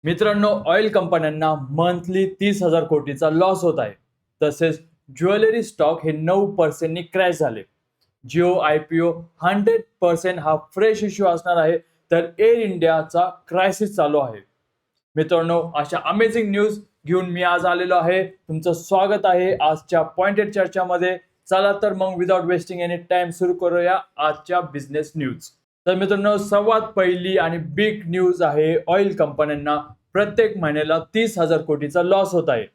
मित्रांनो, ऑइल कंपन्यांना मंथली 30,000 कोटीचा लॉस होत आहे. तसेच ज्वेलरी स्टॉक हे 9% क्रॅश झाले. जिओ IPO 100% हा फ्रेश इश्यू असणार आहे, तर एअर इंडियाचा क्रायसिस चालू आहे. मित्रांनो, अशा अमेझिंग न्यूज घेऊन मी आज आलेलो आहे. तुमचं स्वागत आहे आजच्या पॉइंटेड चर्चामध्ये. चला तर मग विदाउट वेस्टिंग एनी टाइम सुरू करूया आजच्या बिझनेस न्यूज. तर मित्रांनो, सर्वात पहिली आणि बिग न्यूज आहे, ऑइल कंपन्यांना प्रत्येक महिन्याला 30,000 कोटीचा लॉस होत आहे.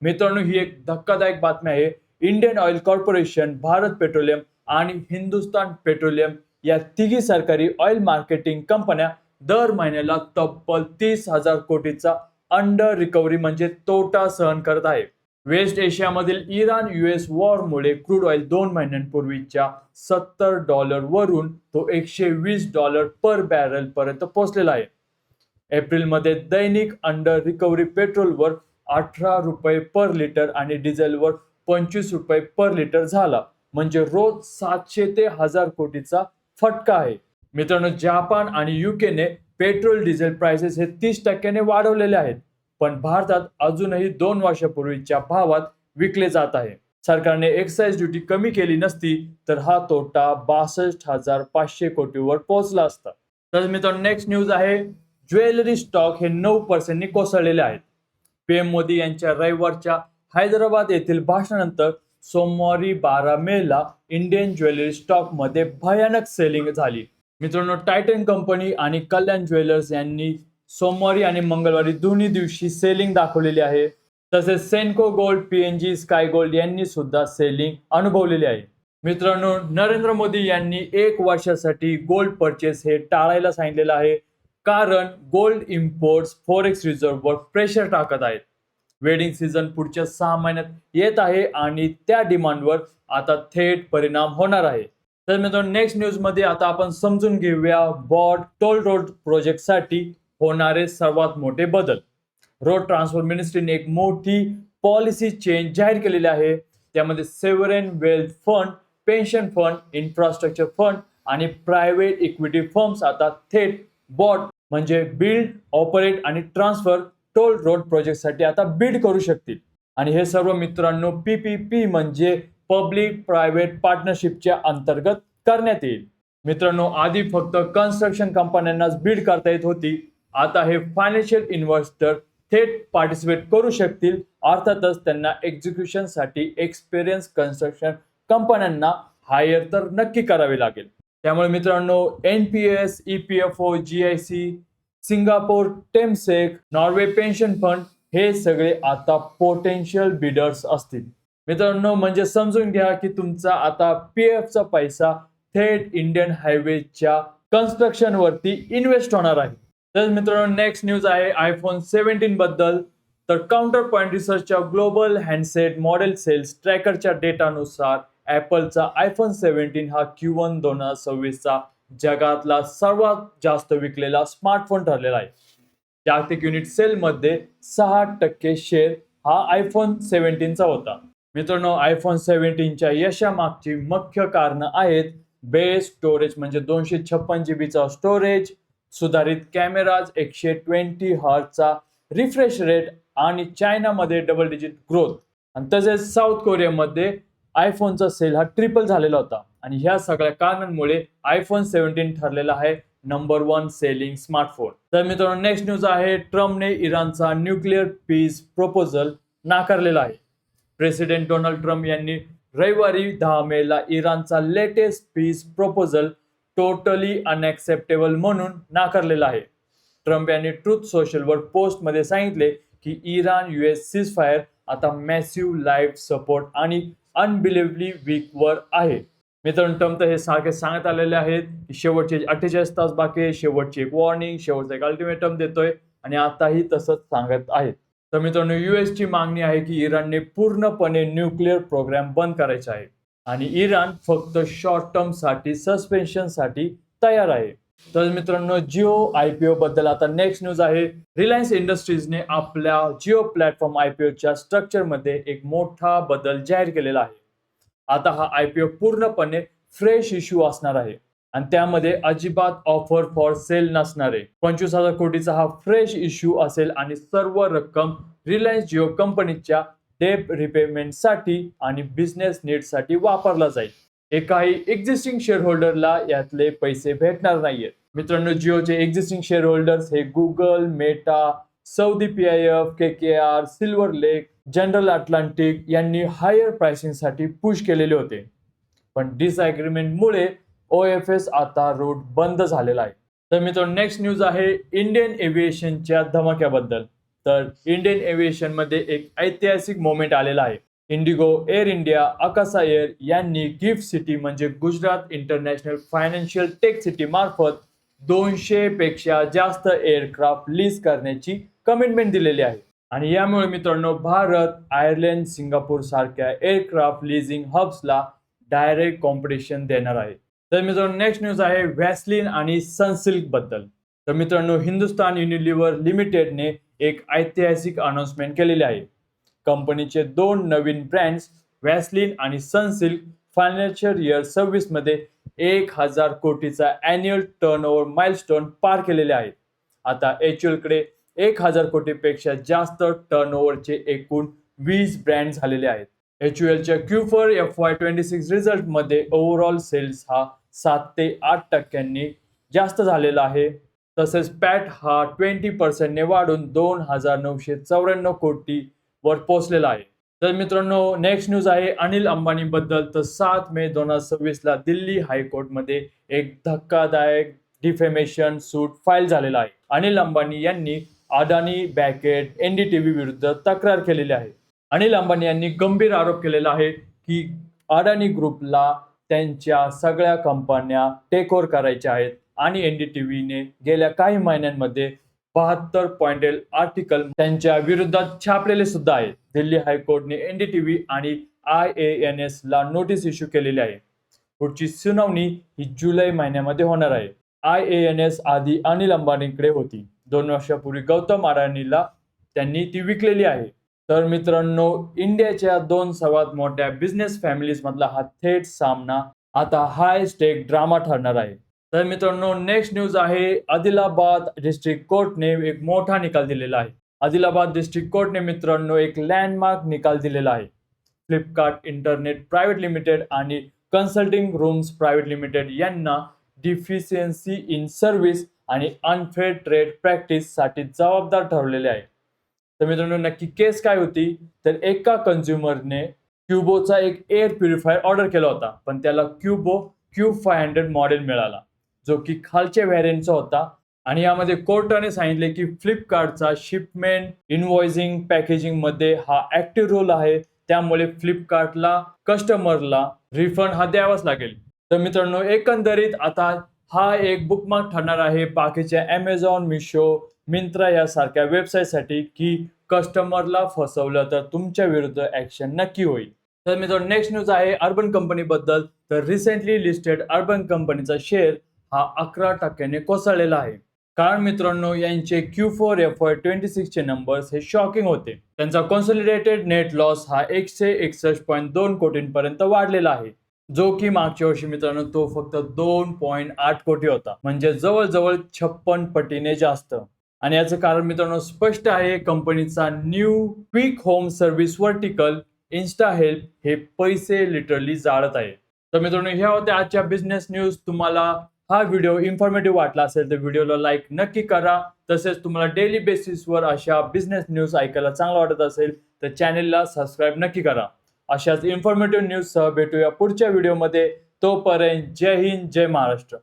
मित्रांनो, ही एक धक्कादायक बातमी आहे. Indian oil corporation, Bharat petroleum आणि हिंदुस्तान पेट्रोलियम या तिघी सरकारी ऑइल मार्केटिंग कंपन्या दर महिन्याला तब्बल 30,000 कोटीचा अंडर रिकव्हरी म्हणजे तोटा सहन करत आहे. वेस्ट एशियामधील इराण US वॉरमुळे क्रूड ऑइल 2 महिन्यांपूर्वीच्या $70 वरून तो $120 पर बॅरल पर्यंत पोहोचलेला आहे. एप्रिलमध्ये दैनिक अंडर रिकव्हरी पेट्रोलवर ₹18 पर लिटर आणि डिझेलवर ₹25 पर लिटर झाला. म्हणजे रोज 700 ते 1000 कोटीचा फटका आहे. मित्रांनो, जपान आणि UKने पेट्रोल डिझेल प्राइसेस हे 30% वाढवलेले आहेत, पण भारतात अजूनही 2 वर्षापूर्वीच्या भावात विकले जात आहे. सरकारने एक्साइज ड्युटी कमी केली नसती तर हा तोटा 62,500 कोटीवर पोहोचला असता. तर मित्रांनो, नेक्स्ट न्यूज आहे, ज्वेलरी स्टॉक हे 9% कोसळलेले आहेत. PM मोदी यांच्या रविवारच्या हैदराबाद येथील भाषणानंतर सोमवारी 12 मेला इंडियन ज्वेलरी स्टॉक मध्ये भयानक सेलिंग झाली. मित्रांनो, टायटन कंपनी आणि कल्याण ज्वेलर्स यांनी सोमवारी आणि मंगळवारी दोन्ही दिवशी सेलिंग दाखवलेली आहे. तसेच Senco gold, PNG, sky gold यांनी सुद्धा सेलिंग अनुभवलेली आहे. मित्रांनो, नरेंद्र मोदी यांनी 1 वर्षासाठी गोल्ड परचेस हे टाळायला सांगितलेलं आहे, कारण गोल्ड इम्पोर्ट्स फॉरेक्स रिझर्व्हवर प्रेशर टाकत आहेत. वेडिंग सीझन पुढच्या 6 महिन्यात येत आहे आणि त्या डिमांडवर आता थेट परिणाम होणार आहे. तर मित्रांनो, नेक्स्ट न्यूज मध्ये आता आपण समजून घेऊया बॉट टोल रोड प्रोजेक्टसाठी होणारे सर्वात मोठे बदल. रोड ट्रान्सपोर्ट मिनिस्ट्रीने एक मोठी पॉलिसी चेंज जाहीर केलेली आहे. त्यामध्ये sovereign wealth fund, pension fund, infrastructure fund आणि प्रायव्हेट इक्विटी फर्म्स आता थेट बॉट म्हणजे बिल्ड, ऑपरेट आणि ट्रान्सफर टोल रोड प्रोजेक्टसाठी आता बिड करू शकतील. आणि हे सर्व मित्रांनो PPP म्हणजे पब्लिक प्रायव्हेट पार्टनरशिपच्या अंतर्गत करण्यात येईल. मित्रांनो, आधी फक्त कन्स्ट्रक्शन कंपन्यांनाच बिड करता येत होती. आता हे फायनान्शियल इन्व्हेस्टर थेट पार्टिसिपेट करू शकतील. अर्थातच त्यांना एक्झिक्युशनसाठी एक्सपिरियन्स कन्स्ट्रक्शन कंपन्यांना हायर तर नक्की करावे लागेल. त्यामुळे मित्रांनो, NPS, EPFO, GIC, Singapore Temasek, Norway pension fund हे सगळे आता पोटेन्शियल बिडर्स असतील. मित्रांनो, म्हणजे समजून घ्या की तुमचा आता PFचा पैसा थेट इंडियन हायवेच्या कन्स्ट्रक्शन वरती इन्व्हेस्ट होणार आहे. तर मित्रांनो, नेक्स्ट न्यूज आहे iPhone 17 बद्दल. तर काउंटर पॉइंट रिसर्चच्या ग्लोबल हँडसेट मॉडेल सेल्स ट्रॅकरच्या डेटानुसार ॲपलचा iPhone 17 हा Q1 2026चा जगातला सर्वात जास्त विकलेला स्मार्टफोन ठरलेला आहे. जागतिक युनिट सेलमध्ये 6% शेअर हा iPhone 17चा होता. मित्रांनो, iPhone 17च्या यशामागची मुख्य कारणं आहेत बेस स्टोरेज म्हणजे 256 GBचा स्टोरेज, सुधारित कॅमेराज, 120 हर्ट्झचा रिफ्रेश रेट आणि चायनामध्ये डबल डिजिट ग्रोथ. आणि तसेच साऊथ कोरियामध्ये आयफोनचा सेल हा ट्रिपल झालेला होता. आणि ह्या सगळ्या कारणांमुळे iPhone 17 ठरलेला आहे नंबर 1 सेलिंग स्मार्टफोन. तर मित्रांनो, नेक्स्ट न्यूज आहे, ट्रम्पने इराणचा न्यूक्लिअर पीस प्रपोजल नाकारलेला आहे. प्रेसिडेंट डोनाल्ड ट्रम्प यांनी रविवारी 10 मेला इराणचा latest peace proposal totally unacceptable म्हणून नाकारलेला आहे. ट्रम्प यांनी ट्रुथ सोशलवर पोस्टमध्ये सांगितले की इराण US सीजफायर आता मॅसिव्ह लाईफ सपोर्ट आणि अनबिलिव्हबली वीकवर आहे. मित्रांनो, ट्रम्प तर हे सारखे सांगत आलेले आहेत की शेवटचे 48 तास बाकी आहे, शेवटची एक वॉर्निंग, शेवटचा एक अल्टिमेटम देतोय आणि आताही तसंच सांगत आहेत. तर मित्रांनो, US ची मागणी आहे की इराणने पूर्णपणे न्यूक्लिअर प्रोग्राम बंद करायचा आहे आणि इराण फक्त शॉर्ट टर्म साठी सस्पेन्शनसाठी तयार आहे. तर मित्रांनो, जिओ IPO बद्दल आता नेक्स्ट न्यूज आहे. रिलायन्स इंडस्ट्रीजने आपल्या जिओ प्लॅटफॉर्म IPOच्या स्ट्रक्चरमध्ये एक मोठा बदल जाहीर केलेला आहे. आता हा IPO पूर्णपणे फ्रेश इश्यू असणार आहे आणि त्यामध्ये अजिबात ऑफर फॉर सेल नसणार आहे. 25,000 कोटीचा हा फ्रेश इश्यू असेल आणि सर्व रक्कम रिलायन्स जिओ कंपनीच्या डेट रिपेमेंटसाठी आणि बिझनेस नीडसाठी वापरला जाईल. एकाही एक्झिस्टिंग शेअर होल्डरला यातले पैसे भेटणार नाहीयेत. मित्रांनो, जिओचे एक्झिस्टिंग शेअर होल्डर्स हे Google, Meta, Saudi PIF, KKR, Silver Lake, General Atlantic यांनी हायर प्राइसिंगसाठी पुश केलेले होते. पण डिसएग्रीमेंटमुळे OFS आता रूट बंद झालेला आहे. तर मित्रांनो, नेक्स्ट न्यूज आहे इंडियन एव्हिएशनच्या धमाक्याबद्दल. तर इंडियन एव्हिएशनमध्ये एक ऐतिहासिक मोमेंट आलेला आहे. इंडिगो, एअर इंडिया, अकासा एअर यांनी गिफ्ट सिटी म्हणजे Gujarat international financial tech city मार्फत 200 पेक्षा जास्त एअरक्राफ्ट लीज करण्याची कमिटमेंट दिलेली आहे. आणि यामुळे मित्रांनो, भारत, आयर्लंड, सिंगापूर सारख्या एअरक्राफ्ट लिझिंग हब्सला डायरेक्ट कॉम्पिटिशन देणार आहे. तर मित्रांनो, नेक्स्ट न्यूज आहे व्हॅसलिन आणि सनसिल्क बद्दल. तर मित्रांनो, हिंदुस्तान युनिलिव्हर लिमिटेडने एक ऐतिहासिक अनाउन्समेंट केलेली आहे. कंपनीचे 2 नवीन ब्रँड्स व्हॅसलिन आणि सनसिल्क फायनान्शियल इयर 26 मध्ये 1,000 कोटीचा अॅन्युअल टर्नओव्हर माइलस्टोन पार केलेले आहेत. आता HUL कडे 1,000 कोटीपेक्षा जास्त टर्नओव्हरचे एकूण 20 ब्रँड झालेले आहेत. HULच्या Q4 FY26 रिझल्टमध्ये ओव्हरऑल सेल्स हा 7 ते 8% जास्त झालेला आहे. तसेच पॅट हा 20% ने वाढून 2,994 कोटी वर पोहोचलेला आहे. तर मित्रांनो, नेक्स्ट न्यूज आहे अनिल अंबानी बद्दल. तर 7 मे 2026 ला दिल्ली हायकोर्टमध्ये एक धक्कादायक डिफेमेशन सूट फाईल झालेला आहे. अनिल अंबानी यांनी अदानी बॅकेट NDTV विरुद्ध तक्रार केलेली आहे. अनिल अंबानी यांनी गंभीर आरोप केलेला आहे की अदानी ग्रुपला त्यांच्या सगळ्या कंपन्या टेक ओव्हर करायच्या आहेत आणि NDTVने गेल्या काही महिन्यांमध्ये 72.L आर्टिकल त्यांच्या विरोधात छापलेले सुद्धा आहेत. दिल्ली हायकोर्टने NDTV आणि IANS ला नोटीस इश्यू केलेली आहे. पुढची सुनावणी ही जुलै महिन्यामध्ये होणार आहे. IANS आधी अनिल अंबानीकडे होती. 2 वर्षापूर्वी गौतम अडानीला त्यांनी ती विकलेली आहे. तर मित्रांनो, इंडियाच्या 2 सर्वात मोठ्या बिझनेस फॅमिलीज मधला हा थेट सामना आता हाय स्टेक ड्रामा ठरणार आहे. तर मित्रांनो, नेक्स्ट न्यूज आहे आदिलाबाद डिस्ट्रिक्ट कोर्टने एक मोठा निकाल दिलेला आहे. आदिलाबाद डिस्ट्रिक्ट कोर्टने मित्रांनो एक लँडमार्क निकाल दिलेला आहे. फ्लिपकार्ट इंटरनेट प्रायव्हेट लिमिटेड आणि कन्सल्टिंग रूम्स प्रायव्हेट लिमिटेड यांना डिफिशियन्सी इन सर्व्हिस आणि अनफेअर ट्रेड प्रॅक्टिस साठी जबाबदार ठरवलेले आहे. तर मित्रांनो, नक्की केस काय होती? तर एका कन्झ्युमरने क्युबोचा एक एअर प्युरिफायर ऑर्डर केला होता, पण त्याला क्युबो Q500 मॉडेल मिळाला, जो की खालच्या व्हेरियंटचा होता. आणि यामध्ये कोर्टाने सांगितले की फ्लिपकार्टचा शिपमेंट, इनव्हॉइसिंग, पॅकेजिंग मध्ये हा ऍक्टिव्ह रोल आहे. त्यामुळे फ्लिपकार्टला कस्टमरला रिफंड हा द्यावाच लागेल. तर मित्रांनो, एकंदरीत आता हा एक बुकमार्क ठरणार आहे बाकीच्या Amazon, मिशो, मिंत्रा यासारख्या वेबसाईटसाठी की कस्टमरला फसवलं तर तुमच्या विरुद्ध ऍक्शन नक्की होईल. तर मित्रांनो, नेक्स्ट न्यूज आहे अर्बन कंपनी बद्दल. तर रिसेंटली लिस्टेड अर्बन कंपनीचा शेअर हा 11% कोसळलेला आहे. कारण मित्रांनो, यांचे Q4 FY26 चे नंबर्स हे शॉकिंग होते. त्यांचा कॉन्सोलिडेटेड नेट लॉस हा 161.2 कोटींपर्यंत वाढलेला आहे, जो की मागच्या वर्षी मित्रांनो तो फक्त 2.8 कोटी होता, म्हणजे जवळजवळ 56 पटीने जास्त. आणि याचं कारण मित्रांनो स्पष्ट आहे. कंपनीचा new quick home service vertical Insta help हे पैसे लिटरली जाळत आहे. तर मित्रांनो, ह्या होत्या आजच्या बिझनेस न्यूज. तुम्हाला हा व्हिडिओ इन्फॉर्मेटिव्ह वाटला असेल तर व्हिडिओला लाईक नक्की करा. तसेच तुम्हाला डेली बेसिसवर अशा बिझनेस न्यूज ऐकायला चांगलं वाटत असेल तर चॅनेलला सबस्क्राईब नक्की करा. अशाच इन्फॉर्मेटिव्ह न्यूज सह भेटूया पुढच्या व्हिडिओमध्ये. तोपर्यंत जय हिंद, जय महाराष्ट्र.